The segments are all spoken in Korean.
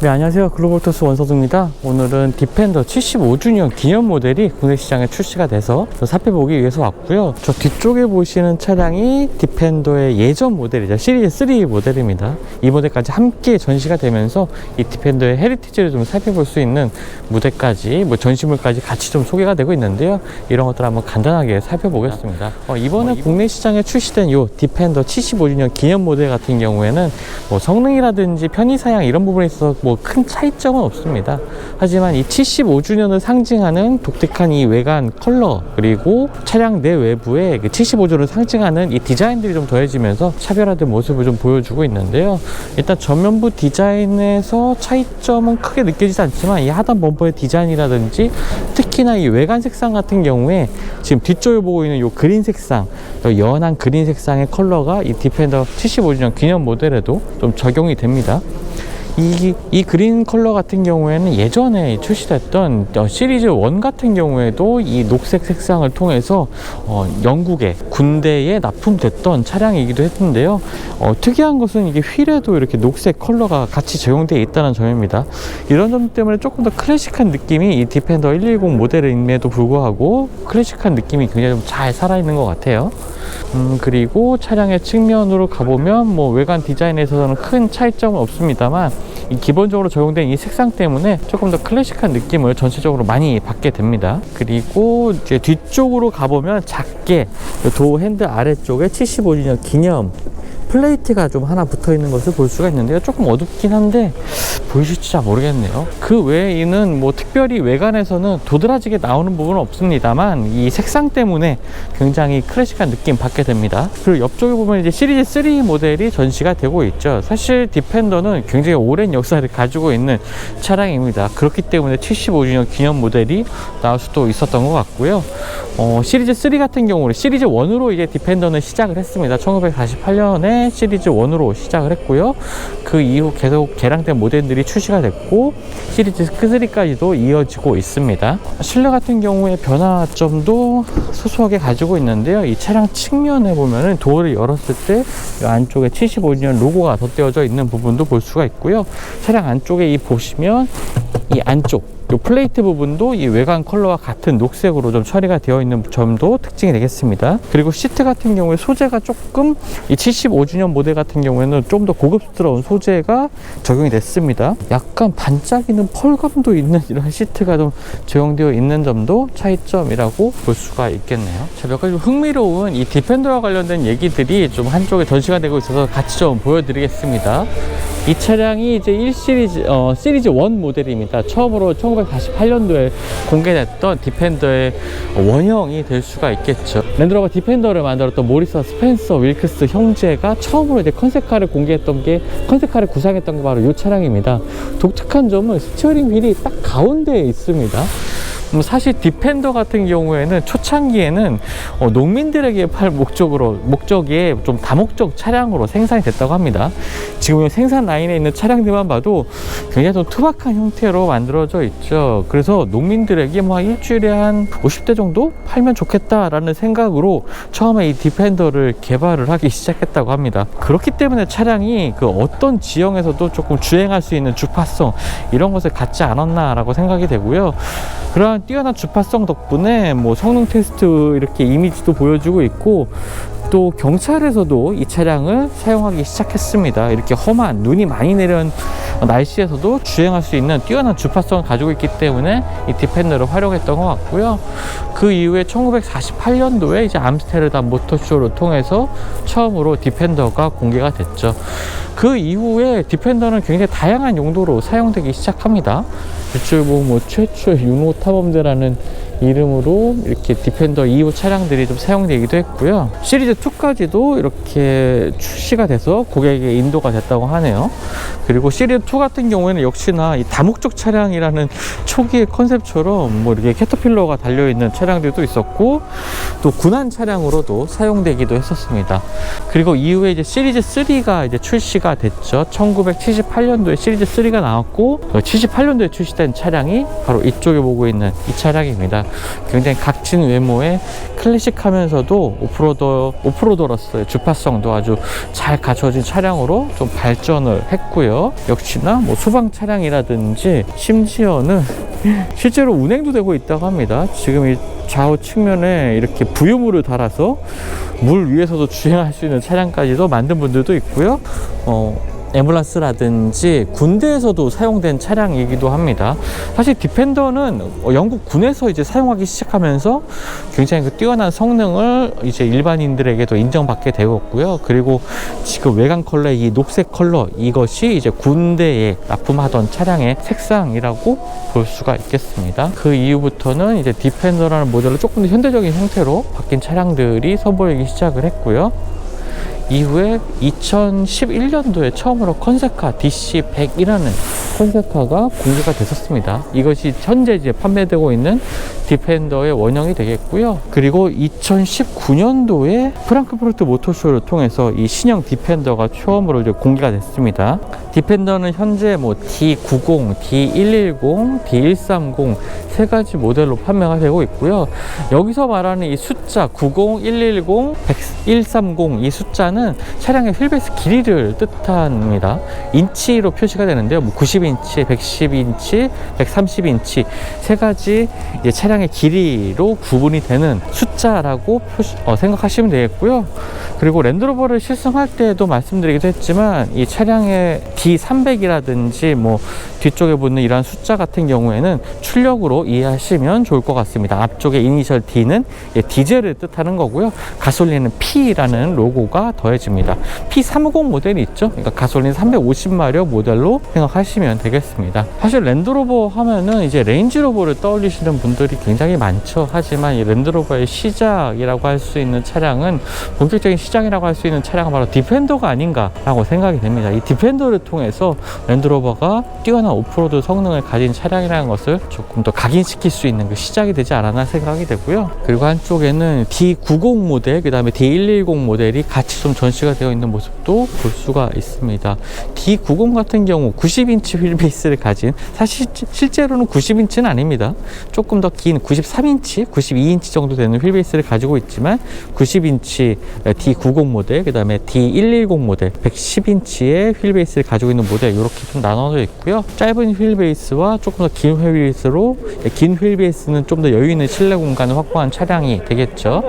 네, 안녕하세요. 글로벌토스 원서두입니다. 오늘은 디펜더 75주년 기념 모델이 국내 시장에 출시가 돼서 살펴보기 위해서 왔고요. 저 뒤쪽에 보시는 차량이 디펜더의 예전 모델이죠. 시리즈 3 모델입니다. 이 모델까지 함께 전시가 되면서 이 디펜더의 헤리티지를 좀 살펴볼 수 있는 무대까지, 전시물까지 같이 좀 소개가 되고 있는데요. 이런 것들 한번 간단하게 살펴보겠습니다. 이번에 국내 시장에 출시된 이 디펜더 75주년 기념 모델 같은 경우에는 성능이라든지 편의사양 이런 부분에 있어서 큰 차이점은 없습니다. 하지만 이 75주년을 상징하는 독특한 이 외관 컬러, 그리고 차량 내 외부에 75주년을 상징하는 이 디자인들이 좀 더해지면서 차별화된 모습을 좀 보여주고 있는데요. 일단 전면부 디자인에서 차이점은 크게 느껴지지 않지만 이 하단 범퍼의 디자인이라든지 특히나 이 외관 색상 같은 경우에 지금 뒤쪽에 보고 있는 이 그린 색상, 연한 그린 색상의 컬러가 이 디펜더 75주년 기념 모델에도 좀 적용이 됩니다. 이 그린 컬러 같은 경우에는 예전에 출시됐던 시리즈 1 같은 경우에도 이 녹색 색상을 통해서 영국의 군대에 납품됐던 차량이기도 했는데요. 특이한 것은 이게 휠에도 이렇게 녹색 컬러가 같이 적용되어 있다는 점입니다. 이런 점 때문에 조금 더 클래식한 느낌이 이 디펜더 110 모델임에도 불구하고 클래식한 느낌이 굉장히 좀 잘 살아있는 것 같아요. 그리고 차량의 측면으로 가보면 외관 디자인에 있어서는 큰 차이점은 없습니다만 이 기본적으로 적용된 이 색상 때문에 조금 더 클래식한 느낌을 전체적으로 많이 받게 됩니다. 그리고 이제 뒤쪽으로 가보면 작게 도어 핸들 아래쪽에 75주년 기념 플레이트가 좀 하나 붙어 있는 것을 볼 수가 있는데요. 조금 어둡긴 한데 보이실지 잘 모르겠네요. 그 외에는 특별히 외관에서는 도드라지게 나오는 부분은 없습니다만 이 색상 때문에 굉장히 클래식한 느낌 받게 됩니다. 그리고 옆쪽에 보면 이제 시리즈 3 모델이 전시가 되고 있죠. 사실 디펜더는 굉장히 오랜 역사를 가지고 있는 차량입니다. 그렇기 때문에 75주년 기념 모델이 나올 수도 있었던 것 같고요. 시리즈 3 같은 경우는 시리즈 1으로 이제 디펜더는 시작을 했습니다. 1948년에 시리즈 1으로 시작을 했고요. 그 이후 계속 개량된 모델들이 출시가 됐고 시리즈 3까지도 이어지고 있습니다. 실내 같은 경우에 변화점도 소소하게 가지고 있는데요. 이 차량 측면에 보면은 도어를 열었을 때 이 안쪽에 75주년 로고가 덧대어져 있는 부분도 볼 수가 있고요. 차량 안쪽에 보시면 이 안쪽 이 플레이트 부분도 이 외관 컬러와 같은 녹색으로 좀 처리가 되어 있는 점도 특징이 되겠습니다. 그리고 시트 같은 경우에 소재가 조금 이 75주년 모델 같은 경우에는 좀 더 고급스러운 소재가 적용이 됐습니다. 약간 반짝이는 펄감도 있는 이런 시트가 좀 적용되어 있는 점도 차이점이라고 볼 수가 있겠네요. 자, 몇 가지 흥미로운 이 디펜더와 관련된 얘기들이 좀 한쪽에 전시가 되고 있어서 같이 좀 보여드리겠습니다. 이 차량이 이제 1시리즈, 시리즈 1 모델입니다. 처음으로 1948년도에 공개됐던 디펜더의 원형이 될 수가 있겠죠. 랜드로버 디펜더를 만들었던 모리스 스펜서 윌크스 형제가 처음으로 이제 컨셉카를 컨셉카를 구상했던 게 바로 이 차량입니다. 독특한 점은 스티어링 휠이 딱 가운데에 있습니다. 사실 디펜더 같은 경우에는 초창기에는 농민들에게 팔 목적에 좀 다목적 차량으로 생산이 됐다고 합니다. 지금 생산 라인에 있는 차량들만 봐도 굉장히 좀 투박한 형태로 만들어져 있죠. 그래서 농민들에게 일주일에 한 50대 정도 팔면 좋겠다라는 생각으로 처음에 이 디펜더를 개발을 하기 시작했다고 합니다. 그렇기 때문에 차량이 어떤 지형에서도 조금 주행할 수 있는 주파성 이런 것을 갖지 않았나라고 생각이 되고요. 그러한 뛰어난 주파성 덕분에 성능 테스트 이렇게 이미지도 보여주고 있고 또 경찰에서도 이 차량을 사용하기 시작했습니다. 이렇게 험한 눈이 많이 내린 날씨에서도 주행할 수 있는 뛰어난 주파성을 가지고 있기 때문에 이 디펜더를 활용했던 것 같고요. 그 이후에 1948년도에 이제 암스테르담 모터쇼를 통해서 처음으로 디펜더가 공개가 됐죠. 그 이후에 디펜더는 굉장히 다양한 용도로 사용되기 시작합니다. 이쪽에 보면 최초의 유모 탐험대라는 이름으로 이렇게 디펜더 2호 차량들이 좀 사용되기도 했고요. 시리즈 2까지도 이렇게 출시가 돼서 고객에게 인도가 됐다고 하네요. 그리고 시리즈 2 같은 경우에는 역시나 이 다목적 차량이라는 초기의 컨셉처럼 이렇게 캐터필러가 달려있는 차량들도 있었고 또 군한 차량으로도 사용되기도 했었습니다. 그리고 이후에 이제 시리즈 3가 이제 출시가 됐죠. 1978년도에 시리즈 3가 나왔고 78년도에 출시된 차량이 바로 이쪽에 보고 있는 이 차량입니다. 굉장히 각진 외모의 클래식하면서도 오프로더로서의 주파성도 아주 잘 갖춰진 차량으로 좀 발전을 했고요. 역시나 뭐 수방 차량이라든지 심지어는 실제로 운행도 되고 있다고 합니다. 지금 이 좌우 측면에 이렇게 부유물을 달아서 물 위에서도 주행할 수 있는 차량까지도 만든 분들도 있고요. 앰뷸런스라든지 군대에서도 사용된 차량이기도 합니다. 사실 디펜더는 영국 군에서 이제 사용하기 시작하면서 굉장히 그 뛰어난 성능을 이제 일반인들에게도 인정받게 되었고요. 그리고 지금 외관 컬러의 이 녹색 컬러, 이것이 이제 군대에 납품하던 차량의 색상이라고 볼 수가 있겠습니다. 그 이후부터는 이제 디펜더라는 모델로 조금 더 현대적인 형태로 바뀐 차량들이 선보이기 시작을 했고요. 이후에 2011년도에 처음으로 컨셉카 DC100이라는 컨셉카가 공개가 됐었습니다. 이것이 현재 이제 판매되고 있는 디펜더의 원형이 되겠고요. 그리고 2019년도에 프랑크푸르트 모터쇼를 통해서 이 신형 디펜더가 처음으로 이제 공개가 됐습니다. 디펜더는 현재 뭐 D90, D110, D130 세 가지 모델로 판매가 되고 있고요. 여기서 말하는 이 숫자 90, 110, 130 이 숫자는 차량의 휠베이스 길이를 뜻합니다. 인치로 표시가 되는데요. 뭐 90인치, 110인치, 130인치 세 가지 이제 차량의 길이로 구분이 되는 숫자라고 생각하시면 되겠고요. 그리고 랜드로버를 실승할 때도 말씀드리기도 했지만 이 차량의 D300이라든지 뭐 뒤쪽에 붙는 이러한 숫자 같은 경우에는 출력으로 이해하시면 좋을 것 같습니다. 앞쪽에 이니셜 D는 디젤을 뜻하는 거고요. 가솔린은 P라는 로고가 더해집니다. P350 모델이 있죠. 그러니까 가솔린 350마력 모델로 생각하시면 되겠습니다. 사실 랜드로버 하면은 이제 레인지로버를 떠올리시는 분들이 굉장히 많죠. 하지만 이 랜드로버의 시작이라고 할 수 있는 차량은 본격적인 시장이라고 할 수 있는 차량은 바로 디펜더가 아닌가라고 생각이 됩니다. 이 디펜더를 통해서 랜드로버가 뛰어난 오프로드 성능을 가진 차량이라는 것을 조금 더 각인시킬 수 있는 그 시작이 되지 않았나 생각이 되고요. 그리고 한쪽에는 D90 모델, 그 다음에 D110 모델이 같이 좀 전시가 되어 있는 모습도 볼 수가 있습니다. D90 같은 경우 90인치 휠베이스를 가진, 사실 실제로는 90인치는 아닙니다. 조금 더 긴 93인치, 92인치 정도 되는 휠베이스를 가지고 있지만 90인치 D90 모델, 그 다음에 D110 모델 110인치의 휠베이스를 가지고 있는 모델 이렇게 좀 나눠져 있고요. 짧은 휠베이스와 조금 더 긴 휠베이스로, 긴 휠베이스는 좀 더 여유 있는 실내 공간을 확보한 차량이 되겠죠.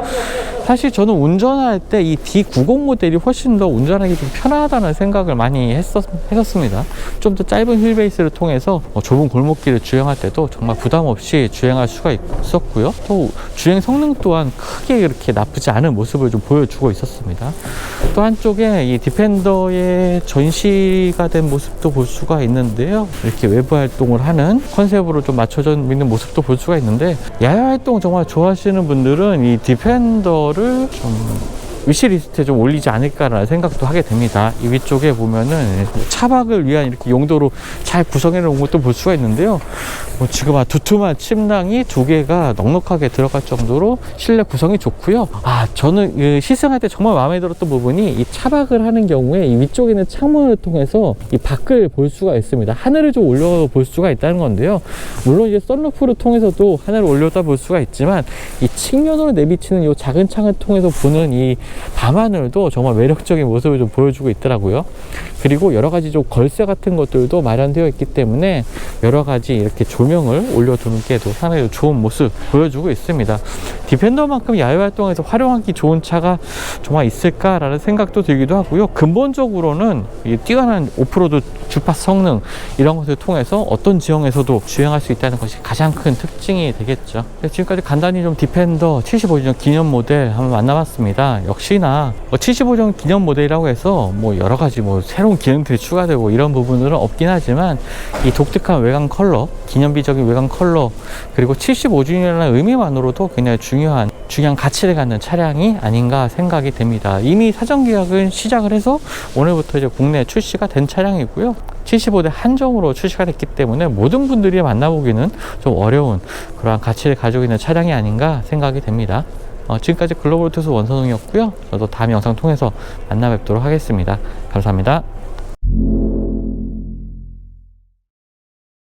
사실 저는 운전할 때 이 D90 모델이 훨씬 더 운전하기 좀 편하다는 생각을 많이 했었습니다. 좀 더 짧은 휠베이스를 통해서 좁은 골목길을 주행할 때도 정말 부담 없이 주행할 수가 있었고요. 또 주행 성능 또한 크게 그렇게 나쁘지 않은 모습을 좀 보여주고 있었습니다. 또 한쪽에 이 디펜더의 전시가 된 모습도 볼 수가 있는데요. 이렇게 외부 활동을 하는 컨셉으로 좀 맞춰져 있는 모습도 볼 수가 있는데, 야외 활동 정말 좋아하시는 분들은 이 디펜더를 좀 위시리스트에 좀 올리지 않을까라는 생각도 하게 됩니다. 이 위쪽에 보면은 차박을 위한 이렇게 용도로 잘 구성해 놓은 것도 볼 수가 있는데요. 뭐 지금 두툼한 침낭이 두 개가 넉넉하게 들어갈 정도로 실내 구성이 좋고요. 저는 시승할 때 정말 마음에 들었던 부분이 이 차박을 하는 경우에 이 위쪽에 있는 창문을 통해서 이 밖을 볼 수가 있습니다. 하늘을 좀 올려 볼 수가 있다는 건데요. 물론 이제 썬루프를 통해서도 하늘을 올려다 볼 수가 있지만 이 측면으로 내비치는 이 작은 창을 통해서 보는 이 밤하늘도 정말 매력적인 모습을 좀 보여주고 있더라고요. 그리고 여러 가지 좀 걸쇠 같은 것들도 마련되어 있기 때문에 여러 가지 이렇게 조명을 올려두는 게도 상당히 좋은 모습 보여주고 있습니다. 디펜더만큼 야외 활동에서 활용하기 좋은 차가 정말 있을까라는 생각도 들기도 하고요. 근본적으로는 이 뛰어난 오프로드 주파 성능 이런 것을 통해서 어떤 지형에서도 주행할 수 있다는 것이 가장 큰 특징이 되겠죠. 지금까지 간단히 좀 디펜더 75주년 기념 모델 한번 만나봤습니다. 역시나 75주년 기념 모델이라고 해서 뭐 여러 가지 뭐 새로운 기능들이 추가되고 이런 부분들은 없긴 하지만 이 독특한 외관 컬러, 기념비적인 외관 컬러, 그리고 75주년이라는 의미만으로도 굉장히 중요한 가치를 갖는 차량이 아닌가 생각이 됩니다. 이미 사전 계약은 시작을 해서 오늘부터 이제 국내에 출시가 된 차량이고요. 75대 한정으로 출시가 됐기 때문에 모든 분들이 만나보기는 좀 어려운 그러한 가치를 가지고 있는 차량이 아닌가 생각이 됩니다. 지금까지 글로벌 투수 원선웅이었고요. 저도 다음 영상 통해서 만나 뵙도록 하겠습니다. 감사합니다.